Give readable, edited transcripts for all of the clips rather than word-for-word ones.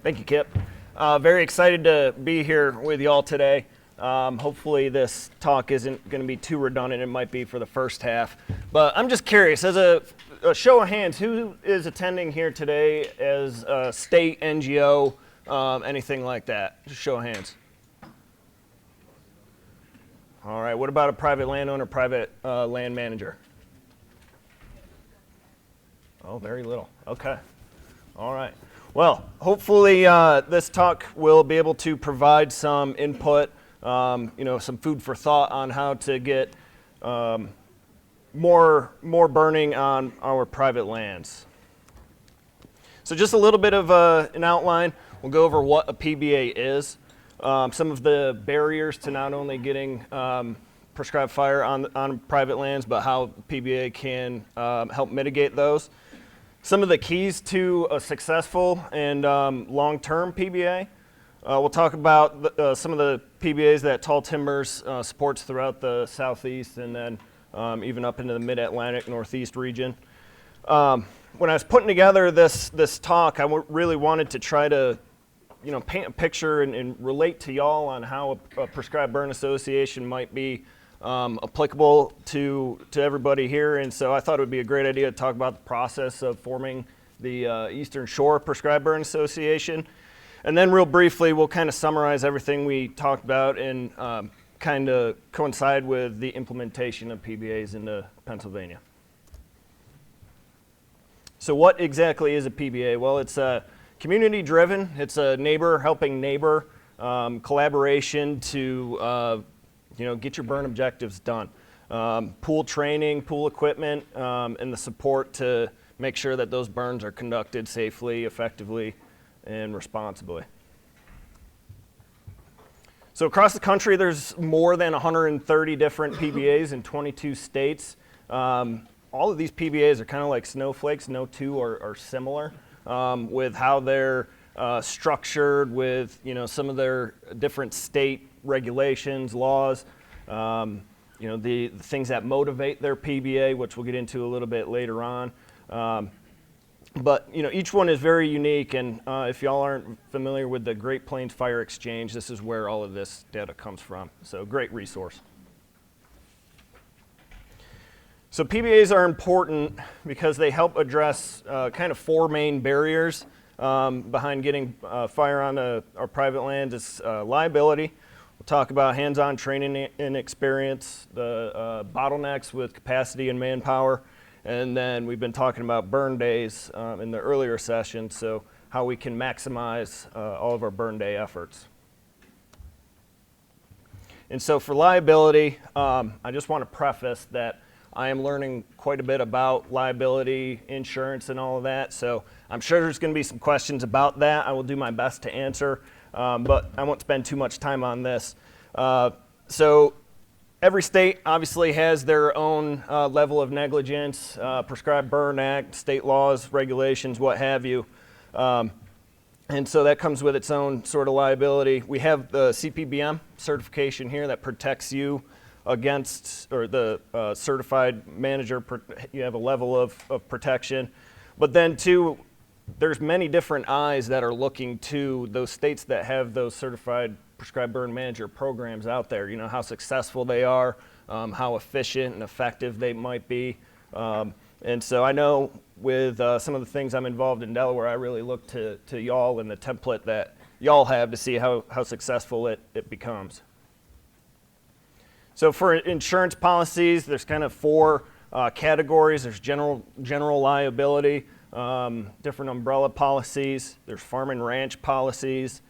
Thank you, Kip. Very excited to be here with you all today. Hopefully this talk isn't going to be too redundant. It might be for the first half. But I'm just curious, as a show of hands, who is attending here today as a state NGO, anything like that? Just show of hands. All right, what about a private landowner, private land manager? Oh, very little. Okay. All right. Well, hopefully this talk will be able to provide some input, some food for thought on how to get more burning on our private lands. So just a little bit of an outline. We'll go over what a PBA is, some of the barriers to not only getting prescribed fire on private lands, but how PBA can help mitigate those. Some of the keys to a successful and long-term PBA. We'll talk about some of the PBAs that Tall Timbers supports throughout the Southeast and then even up into the Mid-Atlantic, Northeast region. When I was putting together this talk, I really wanted to try to paint a picture and relate to y'all on how a prescribed burn association might be applicable to everybody here, and so I thought it would be a great idea to talk about the process of forming the Eastern Shore Prescribed Burn Association. And then real briefly, we'll kind of summarize everything we talked about and kind of coincide with the implementation of PBAs into Pennsylvania. So what exactly is a PBA? Well, it's community driven. It's a neighbor helping neighbor collaboration to get your burn objectives done. Pool training, pool equipment, and the support to make sure that those burns are conducted safely, effectively, and responsibly. So across the country, there's more than 130 different PBAs in 22 states. All of these PBAs are kind of like snowflakes. No two are similar with how they're structured, with some of their different state regulations, laws, the things that motivate their PBA, which we'll get into a little bit later on. But each one is very unique, and if y'all aren't familiar with the Great Plains Fire Exchange, this is where all of this data comes from. So great resource. So PBAs are important because they help address kind of four main barriers behind getting fire on our private lands. It's liability. We'll talk about hands-on training and experience, the bottlenecks with capacity and manpower, and then we've been talking about burn days in the earlier session, so how we can maximize all of our burn day efforts. And so for liability, I just want to preface that I am learning quite a bit about liability, insurance, and all of that, so I'm sure there's going to be some questions about that. I will do my best to answer, but I won't spend too much time on this. So every state obviously has their own level of negligence, Prescribed Burn Act, state laws, regulations, what have you. And so that comes with its own sort of liability. We have the CPBM certification here that protects you against, or the certified manager, you have a level of protection. But then too, there's many different eyes that are looking to those states that have those certified prescribed burn manager programs out there, how successful they are, how efficient and effective they might be. And so I know with some of the things I'm involved in Delaware, I really look to y'all and the template that y'all have to see how successful it becomes. So for insurance policies, there's kind of four categories. There's general liability, different umbrella policies. There's farm and ranch policies,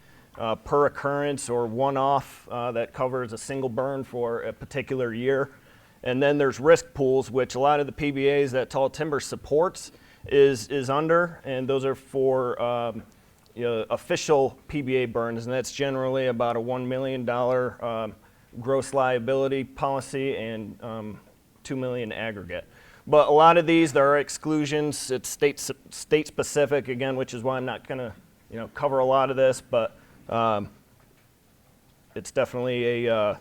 per occurrence or one-off that covers a single burn for a particular year. And then there's risk pools, which a lot of the PBAs that Tall Timber supports is under, and those are for official PBA burns, and that's generally about a $1 million gross liability policy and $2 million aggregate. But a lot of these, there are exclusions. It's state specific, again, which is why I'm not going to cover a lot of this, but it's definitely a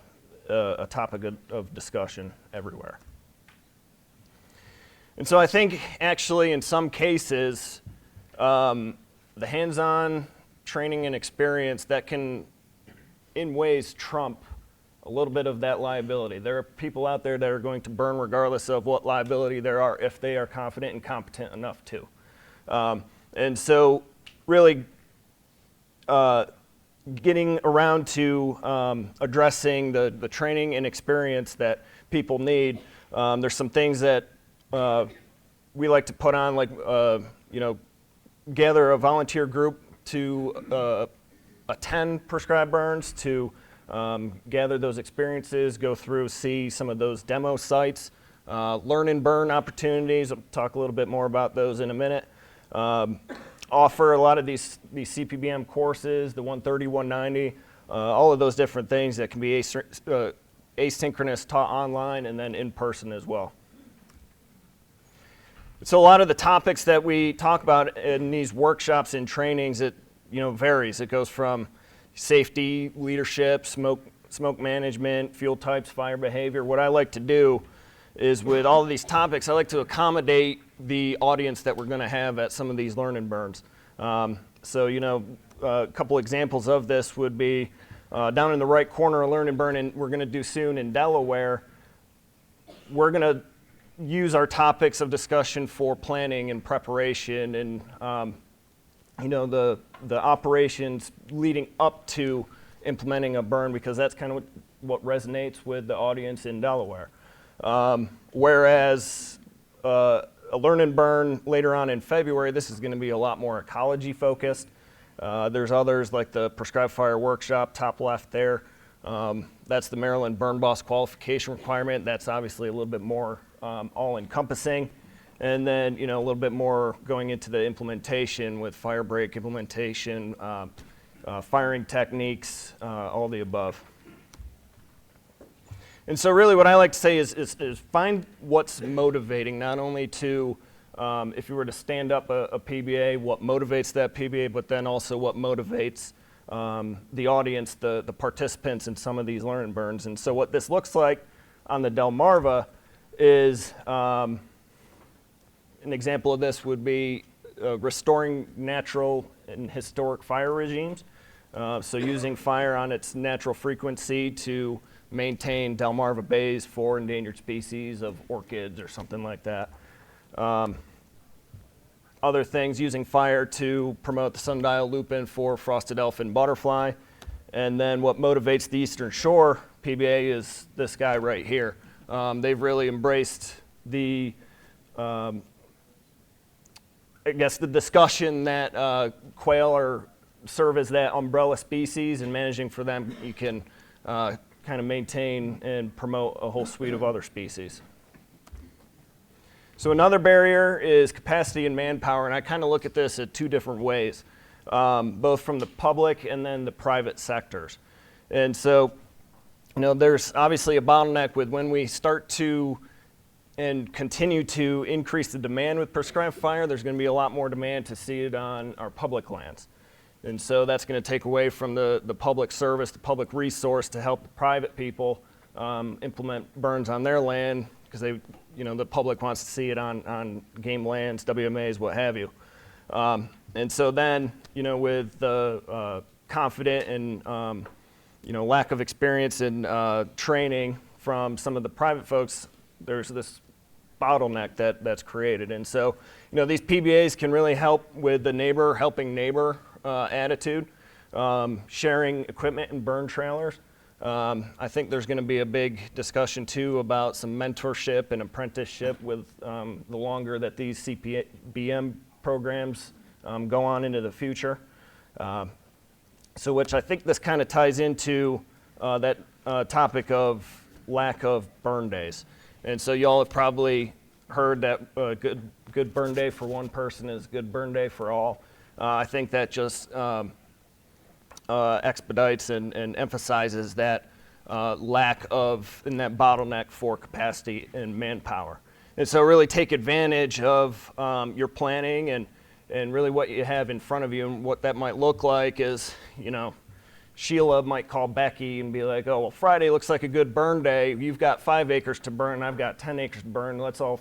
topic of discussion everywhere. And so I think actually in some cases, the hands-on training and experience that can, in ways, trump a little bit of that liability. There are people out there that are going to burn regardless of what liability there are if they are confident and competent enough to. And so really getting around to addressing the training and experience that people need, there's some things that we like to put on, like gather a volunteer group to attend prescribed burns, to gather those experiences, go through, see some of those demo sites, learn and burn opportunities. I'll talk a little bit more about those in a minute. Offer a lot of these CPBM courses, the 130, 190, all of those different things that can be asynchronous, taught online, and then in person as well. So a lot of the topics that we talk about in these workshops and trainings, it varies. It goes from safety, leadership, smoke management, fuel types, fire behavior. What I like to do is, with all of these topics, I like to accommodate the audience that we're going to have at some of these learn and burns. So a couple examples of this would be down in the right corner, a learn and burn, and we're going to do soon in Delaware. We're going to use our topics of discussion for planning and preparation and the operations leading up to implementing a burn, because that's kind of what resonates with the audience in Delaware. Whereas a learn and burn later on in February, this is going to be a lot more ecology focused. There's others like the Prescribed Fire Workshop, top left there. That's the Maryland Burn Boss qualification requirement. That's obviously a little bit more all-encompassing. And then, a little bit more going into the implementation with fire break implementation, firing techniques, all the above. And so really what I like to say is find what's motivating, not only to, if you were to stand up a PBA, what motivates that PBA, but then also what motivates the audience, the participants in some of these learn and burns. And so what this looks like on the Delmarva is, an example of this would be restoring natural and historic fire regimes. So using fire on its natural frequency to maintain Delmarva bays for endangered species of orchids or something like that. Other things, using fire to promote the sundial lupin for frosted elfin butterfly. And then what motivates the Eastern Shore PBA is this guy right here. They've really embraced the the discussion that quail serve as that umbrella species, and managing for them, you can kind of maintain and promote a whole suite of other species. So another barrier is capacity and manpower, and I kind of look at this at two different ways, both from the public and then the private sectors. And so, there's obviously a bottleneck with when we start to and continue to increase the demand with prescribed fire. There's going to be a lot more demand to see it on our public lands. And so that's going to take away from the public service, the public resource to help the private people implement burns on their land, because the public wants to see it on game lands, WMAs, what have you. And so then, with the confident and lack of experience in training from some of the private folks, there's this bottleneck that's created. And so, these PBAs can really help with the neighbor helping neighbor attitude, sharing equipment and burn trailers. I think there's going to be a big discussion too about some mentorship and apprenticeship with the longer that these CPBM programs go on into the future. So which I think this kind of ties into that topic of lack of burn days. And so y'all have probably heard that good burn day for one person is good burn day for all. I think that just expedites and emphasizes that lack of, and that bottleneck for capacity and manpower. And so really take advantage of your planning and really what you have in front of you, and what that might look like is, Sheila might call Becky and be like, oh, well, Friday looks like a good burn day. You've got 5 acres to burn, I've got 10 acres to burn. Let's all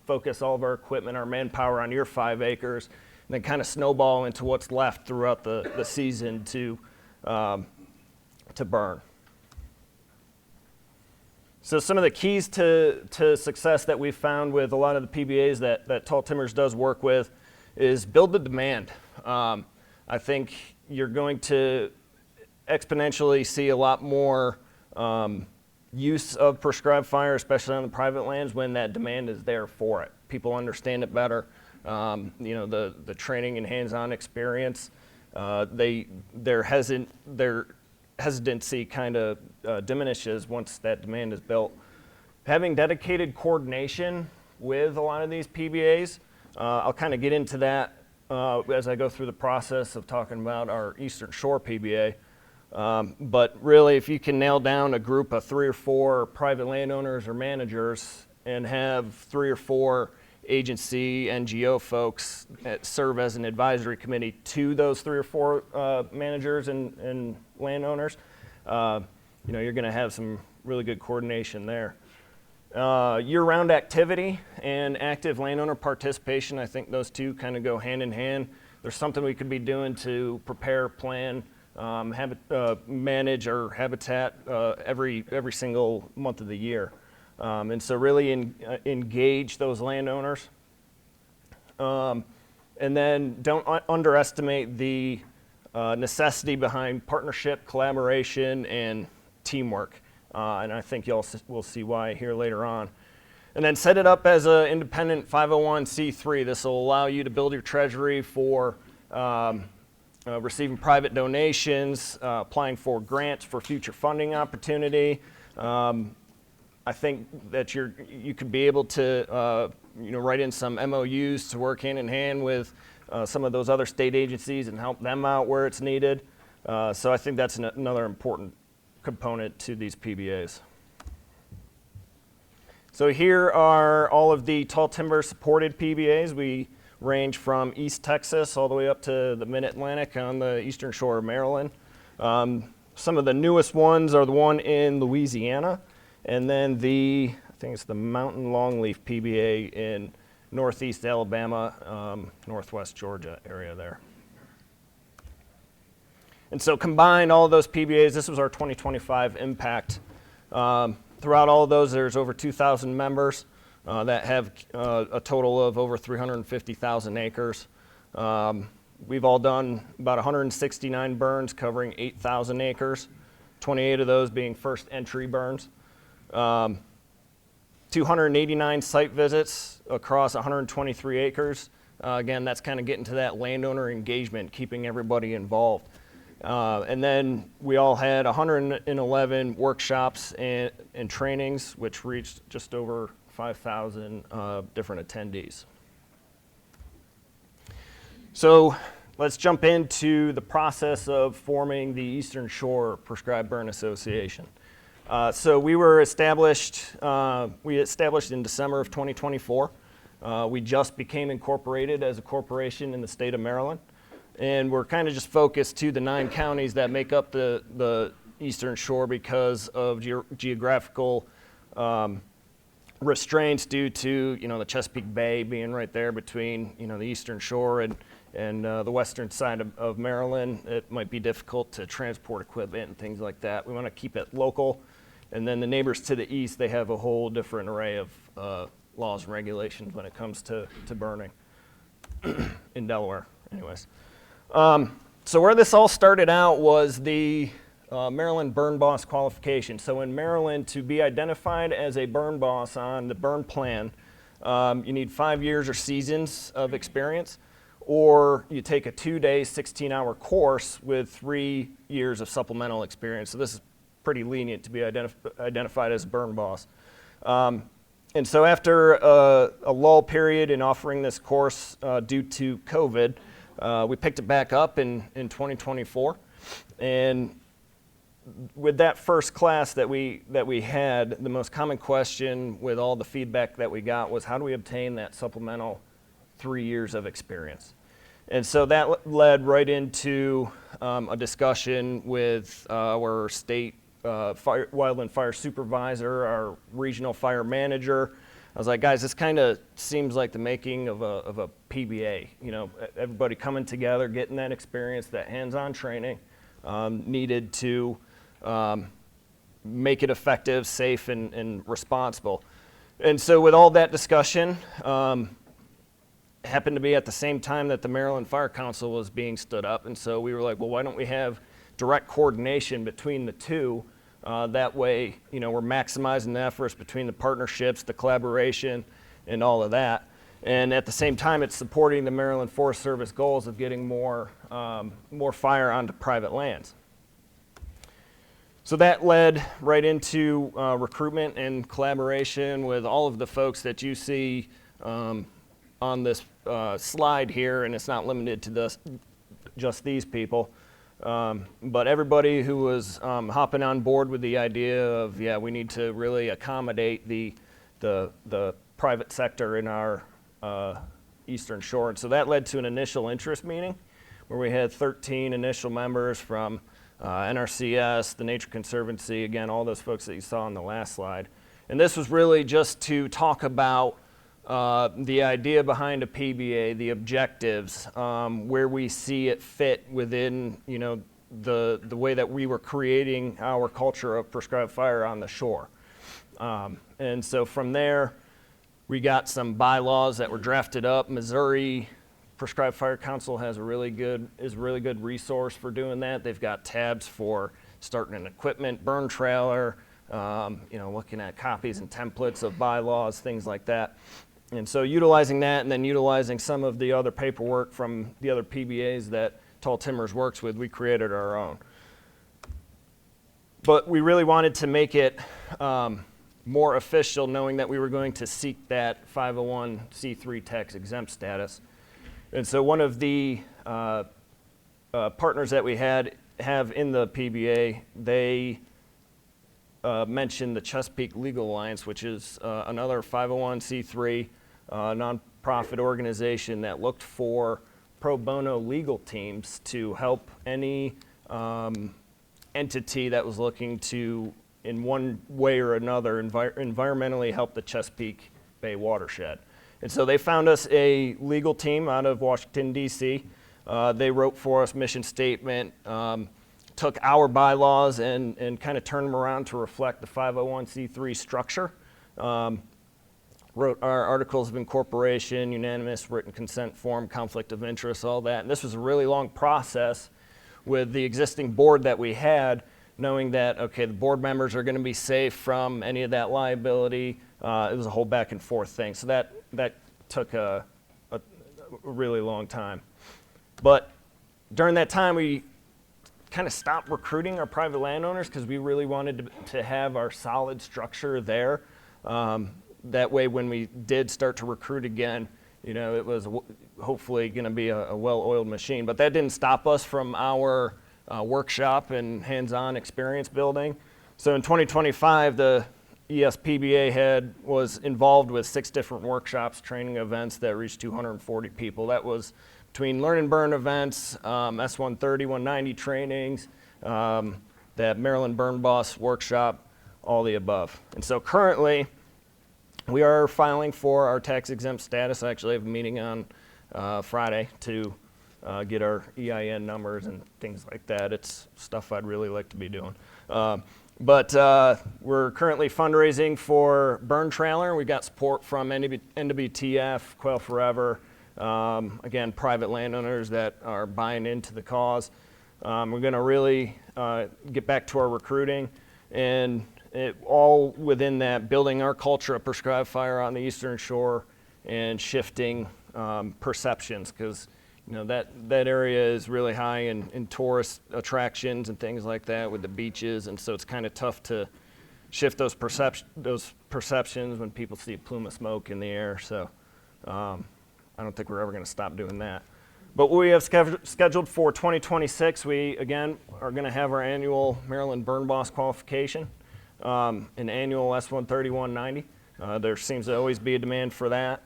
focus all of our equipment, our manpower on your 5 acres. then kind of snowball into what's left throughout the season to burn. So some of the keys to success that we've found with a lot of the PBAs that Tall Timbers does work with is build the demand. I think you're going to exponentially see a lot more use of prescribed fire, especially on the private lands, when that demand is there for it. People understand it better. The training and hands-on experience, their hesitancy kind of diminishes once that demand is built. Having dedicated coordination with a lot of these PBAs, I'll kind of get into that as I go through the process of talking about our Eastern Shore PBA. But really, if you can nail down a group of 3 or 4 private landowners or managers and have 3 or 4 agency NGO folks that serve as an advisory committee to those 3 or 4 managers and landowners, you're going to have some really good coordination there. Year-round activity and active landowner participation, I think those two kind of go hand in hand. There's something we could be doing to prepare, plan, manage our habitat every single month of the year. And so really engage those landowners. And then don't underestimate the necessity behind partnership, collaboration, and teamwork. And I think y'all will see why here later on. And then set it up as an independent 501c3. This will allow you to build your treasury for receiving private donations, applying for grants for future funding opportunity. I think that you could be able to write in some MOUs to work hand in hand with some of those other state agencies and help them out where it's needed. So I think that's another important component to these PBAs. So here are all of the Tall Timber supported PBAs. We range from East Texas all the way up to the Mid-Atlantic on the Eastern Shore of Maryland. Some of the newest ones are the one in Louisiana, and then I think it's the Mountain Longleaf PBA in Northeast Alabama, Northwest Georgia area there. And so combine all of those PBAs, this was our 2025 impact. Throughout all of those, there's over 2,000 members that have a total of over 350,000 acres. We've all done about 169 burns covering 8,000 acres, 28 of those being first entry burns. 289 site visits across 123 acres. Again, that's kind of getting to that landowner engagement, keeping everybody involved. And then we all had 111 workshops and trainings, which reached just over 5,000 different attendees. So let's jump into the process of forming the Eastern Shore Prescribed Burn Association. So we established in December of 2024. We just became incorporated as a corporation in the state of Maryland. And we're kind of just focused to the 9 counties that make up the Eastern Shore because of geographical restraints due to the Chesapeake Bay being right there between the Eastern Shore and the western side of Maryland. It might be difficult to transport equipment and things like that. We want to keep it local. And then the neighbors to the east, they have a whole different array of laws and regulations when it comes to burning in Delaware, anyways. So where this all started out was the Maryland Burn Boss qualification. So in Maryland, to be identified as a burn boss on the burn plan, you need 5 years or seasons of experience, or you take a 2-day, 16-hour course with 3 years of supplemental experience. So this is pretty lenient to be identified as a burn boss. And so after a lull period in offering this course due to COVID, we picked it back up in 2024, and with that first class that we had, the most common question with all the feedback that we got was, how do we obtain that supplemental 3 years of experience? And so that led right into a discussion with our state wildland fire supervisor, our regional fire manager, I was like, guys, this kind of seems like the making of a PBA. You know, everybody coming together, getting that experience, that hands-on training needed to make it effective, safe, and responsible. And so with all that discussion, happened to be at the same time that the Maryland Fire Council was being stood up. And so we were like, well, why don't we have direct coordination between the two? That way, you know, we're maximizing the efforts between the partnerships, the collaboration, and all of that. And at the same time, it's supporting the Maryland Forest Service goals of getting more fire onto private lands. So that led right into recruitment and collaboration with all of the folks that you see on this slide here, and it's not limited to just these people. But everybody who was hopping on board with the idea of, yeah, we need to really accommodate the private sector in our Eastern Shore. And so that led to an initial interest meeting where we had 13 initial members from NRCS, the Nature Conservancy, again, all those folks that you saw on the last slide. And this was really just to talk about the idea behind a PBA, the objectives, where we see it fit within, you know, the way that we were creating our culture of prescribed fire on the shore. And so from there, we got some bylaws that were drafted up. Missouri Prescribed Fire Council is a really good resource for doing that. They've got tabs for starting an equipment burn trailer, you know, looking at copies and templates of bylaws, things like that. And so utilizing that and then utilizing some of the other paperwork from the other PBAs that Tall Timbers works with, we created our own. But we really wanted to make it more official, knowing that we were going to seek that 501c3 tax exempt status. And so one of the partners that we have in the PBA, they mentioned the Chesapeake Legal Alliance, which is another 501c3 nonprofit organization that looked for pro bono legal teams to help any entity that was looking to, in one way or another, environmentally help the Chesapeake Bay watershed. And so they found us a legal team out of Washington, D.C. They wrote for us mission statement, took our bylaws and kind of turned them around to reflect the 501c3 structure. Wrote our articles of incorporation, unanimous written consent form, conflict of interest, all that. And this was a really long process with the existing board that we had, knowing that, okay, the board members are going to be safe from any of that liability. It was a whole back and forth thing. So that took a really long time. But during that time, we kind of stopped recruiting our private landowners because we really wanted to have our solid structure there. That way, when we did start to recruit again, you know, it was hopefully going to be a well-oiled machine. But that didn't stop us from our workshop and hands-on experience building. So in 2025, the ESPBA was involved with 6 different workshops, training events that reached 240 people. That was between learn and burn events, S130, 190 trainings, that Maryland Burn Boss workshop, all the above. And so currently, we are filing for our tax exempt status. I actually have a meeting on Friday to get our EIN numbers and things like that. It's stuff I'd really like to be doing. But we're currently fundraising for Burn Trailer. We got support from NWTF, Quail Forever, again, private landowners that are buying into the cause. We're going to really get back to our recruiting and all within that, building our culture of prescribed fire on the Eastern Shore and shifting perceptions, because you know that area is really high in tourist attractions and things like that with the beaches, and so it's kind of tough to shift those perceptions when people see a plume of smoke in the air. So I don't think we're ever going to stop doing that. But what we have scheduled for 2026, we again are going to have our annual Maryland Burn Boss qualification, an annual S130 190. There seems to always be a demand for that.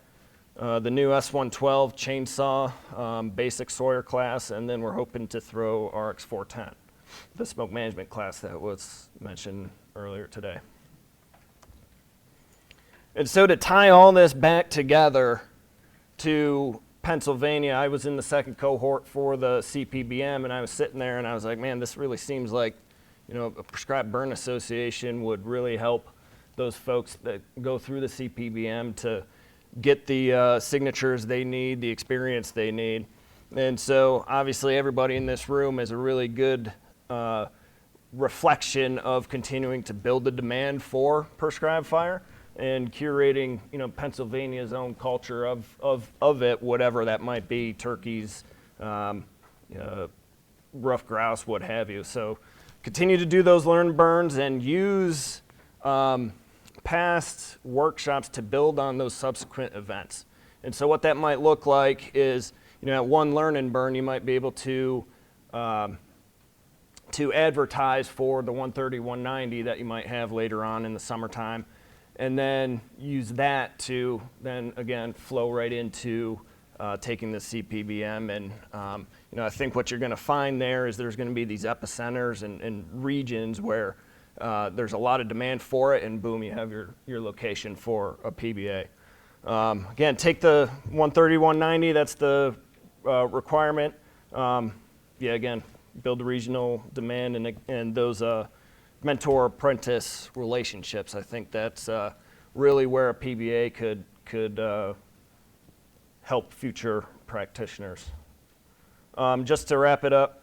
The new S112 chainsaw, basic Sawyer class, and then we're hoping to throw RX 410, the smoke management class that was mentioned earlier today. And so to tie all this back together to Pennsylvania, I was in the second cohort for the CPBM, and I was sitting there and I was like, man, this really seems like, a prescribed burn association would really help those folks that go through the CPBM to get the signatures they need, the experience they need. And so obviously everybody in this room is a really good reflection of continuing to build the demand for prescribed fire and curating, Pennsylvania's own culture of it, whatever that might be, turkeys, rough grouse, what have you. So continue to do those learn burns and use past workshops to build on those subsequent events. And so what that might look like is, at one learn and burn, you might be able to advertise for the 130, 190 that you might have later on in the summertime, and then use that to then again flow right into taking the CPBM. And I think what you're going to find there is there's going to be these epicenters and regions where there's a lot of demand for it, and boom, you have your location for a PBA. Again, take the 130, 190, that's the requirement. Again, build the regional demand and those mentor-apprentice relationships. I think that's really where a PBA could help future practitioners. Just to wrap it up,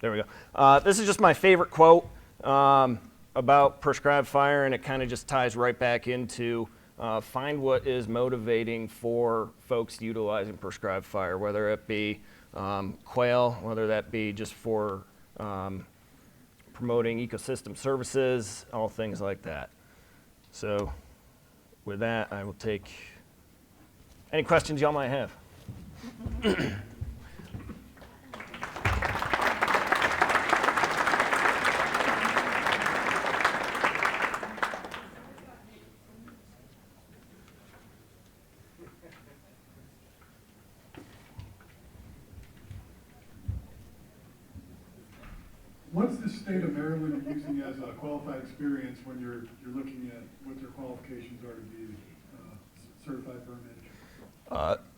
there we go. This is just my favorite quote about prescribed fire, and it kind of just ties right back into find what is motivating for folks utilizing prescribed fire, whether it be quail, whether that be just for promoting ecosystem services, all things like that. So with that, I will take any questions y'all might have. What's the state of Maryland using as a qualified experience when you're looking at what their qualifications are to be certified burn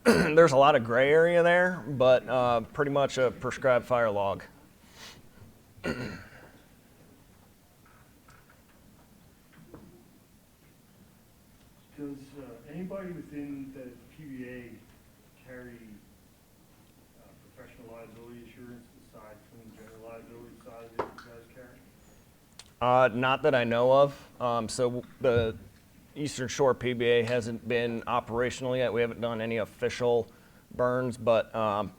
manager? There's a lot of gray area there, but pretty much a prescribed fire log. Does anybody within the PBA carry professional liability insurance aside from the general liability side that you guys carry? Not that I know of. So the Eastern Shore PBA hasn't been operational yet. We haven't done any official burns, but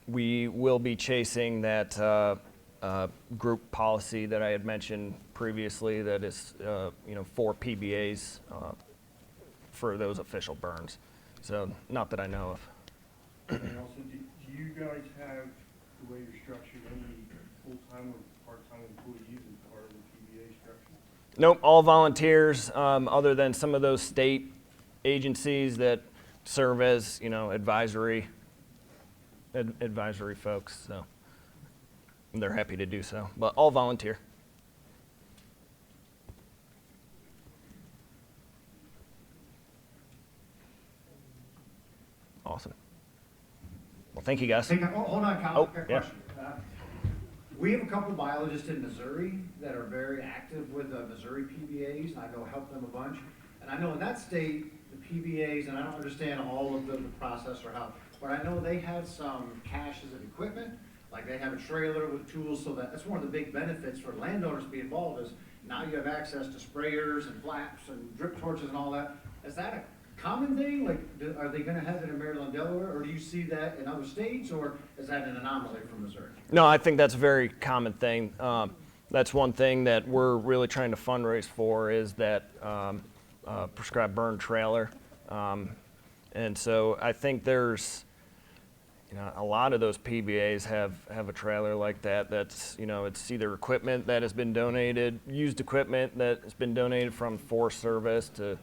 we will be chasing that group policy that I had mentioned previously that is, for PBAs for those official burns. So not that I know of. And also, do you guys have, the way you're structured, any full-time or part-time employees as part of the PBA structure? Nope, all volunteers, other than some of those state agencies that serve as, advisory folks. So they're happy to do so, but all volunteer. Awesome. Well, thank you, guys. Hold on, Kyle. Oh, Quick yeah. question. We have a couple biologists in Missouri that are very active with the Missouri PBAs, and I know help them a bunch. And I know in that state, the PBAs, and I don't understand all of the process or how, but I know they have some caches of equipment, like they have a trailer with tools, so that's one of the big benefits for landowners to be involved is now you have access to sprayers and flaps and drip torches and all that. Is that a common thing? Like, are they going to have it in Maryland, Delaware, or do you see that in other states, or is that an anomaly from Missouri? No, I think that's a very common thing. That's one thing that we're really trying to fundraise for is that prescribed burn trailer. And so I think there's, a lot of those PBAs have a trailer like that. That's, it's either equipment that has been donated, used equipment that has been donated from Forest Service to,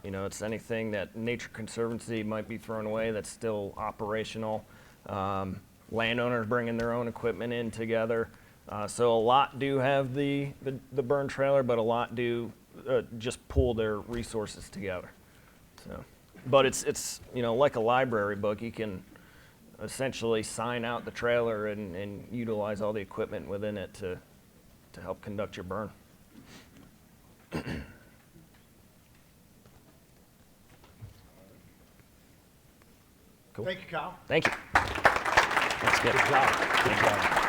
it's anything that Nature Conservancy might be thrown away that's still operational. Landowners bringing their own equipment in together. So a lot do have the burn trailer, but a lot do just pool their resources together. So, but it's like a library book. You can essentially sign out the trailer and utilize all the equipment within it to help conduct your burn. Cool. Thank you, Kyle. Thank you. That's good. Good job. Good job.